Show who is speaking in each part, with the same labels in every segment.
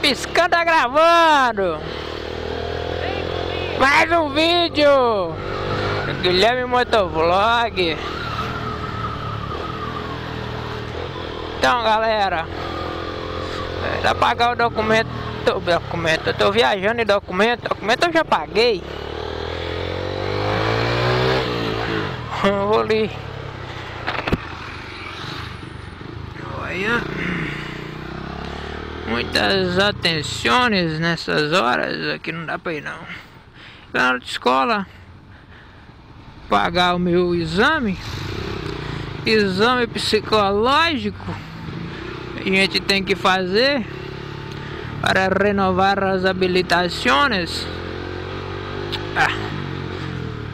Speaker 1: piscando, tá gravando. Mais um vídeo. Guilherme Motovlog. Então, galera, pra pagar o documento, eu tô viajando em documento eu já paguei. Vou ali. Olha, muitas atenções nessas horas, aqui não dá pra ir não. Na hora de escola, pagar o meu exame psicológico, a gente tem que fazer para renovar as habilitações.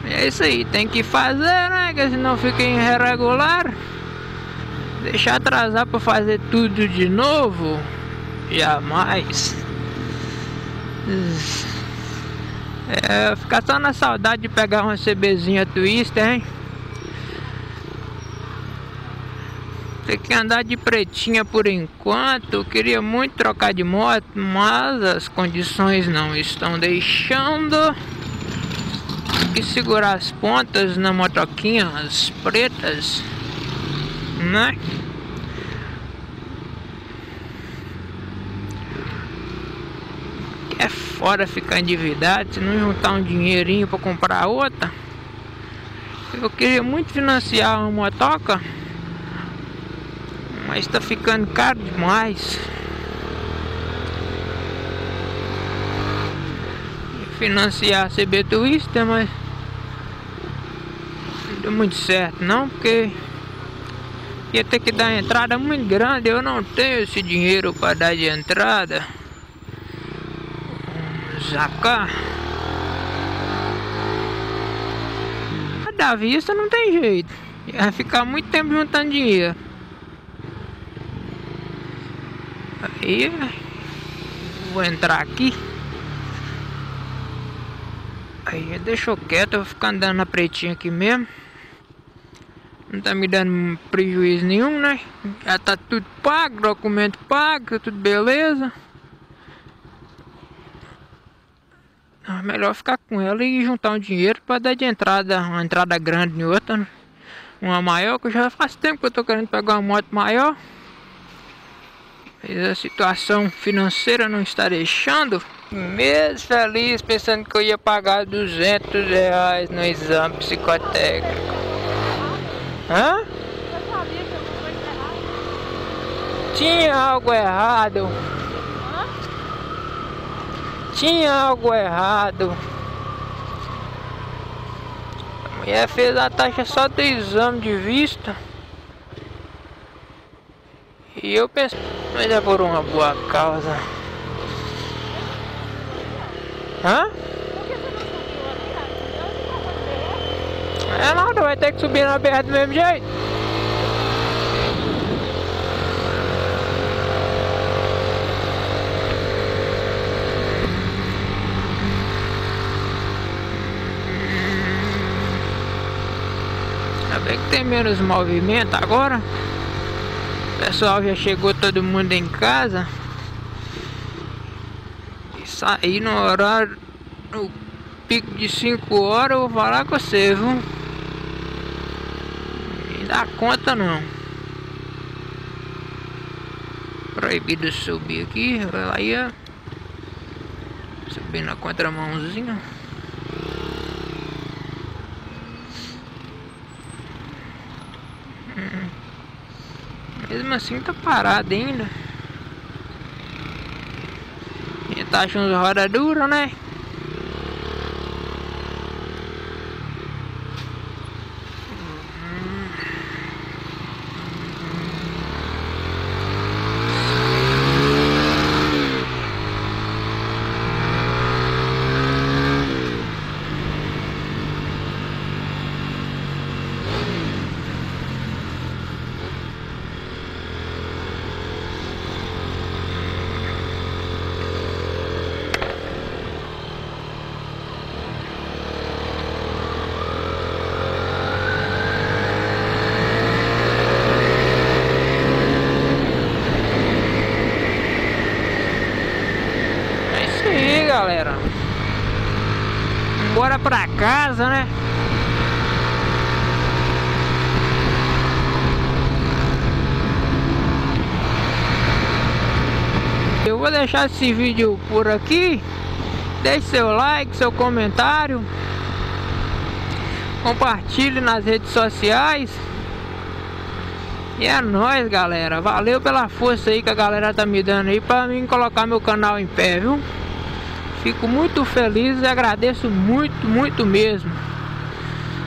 Speaker 1: É isso aí, tem que fazer, né? Que senão fica irregular. Deixar atrasar para fazer tudo de novo, jamais. Ficar só na saudade de pegar uma CBzinha Twister, hein? Tem que andar de pretinha por enquanto. Eu queria muito trocar de moto, mas as condições não estão deixando. Tem que segurar as pontas na motoquinha, as pretas, né? É foda ficar endividado, se não juntar um dinheirinho pra comprar outra. Eu queria muito financiar uma motoca, mas tá ficando caro demais. Financiar a CB Twister, mas não deu muito certo não, porque ia ter que dar entrada muito grande. Eu não tenho esse dinheiro para dar de entrada. Sacar. A da vista não tem jeito. Vai ficar muito tempo juntando dinheiro. Aí vou entrar aqui. Aí deixou quieto, eu vou ficar andando na pretinha aqui mesmo. Não tá me dando prejuízo nenhum, né? Já tá tudo pago, documento pago, tudo beleza. Melhor ficar com ela e juntar um dinheiro para dar de entrada, uma entrada grande em outra, né? Uma maior, que já faz tempo que eu tô querendo pegar uma moto maior. Mas a situação financeira não está deixando. Mesmo feliz pensando que eu ia pagar R$200 no exame psicotécnico. Hã?
Speaker 2: Eu sabia que alguma coisa errada.
Speaker 1: Tinha algo errado.
Speaker 2: Hã?
Speaker 1: Tinha algo errado. A mulher fez a taxa só do exame de vista. E eu pensei, mas é por uma boa causa. Hã?
Speaker 2: Por que você não subiu ali, cara?
Speaker 1: É nada, vai ter que subir na BR do mesmo jeito. Ainda bem que tem menos movimento agora. O pessoal já chegou, todo mundo em casa. E sair no horário, no pico de 5 horas, eu vou falar com você, viu? Nem dá conta não. Proibido subir aqui, aí subir na contramãozinha. Mesmo assim tá parado ainda. E tá achando roda dura, né? galera. Bora pra casa, né? Eu vou deixar esse vídeo por aqui. Deixe seu like, seu comentário. Compartilhe nas redes sociais. E é nóis, galera. Valeu pela força aí que a galera tá me dando aí pra mim colocar meu canal em pé, viu? Fico muito feliz e agradeço muito, muito mesmo.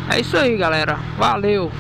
Speaker 1: É isso aí, galera. Valeu.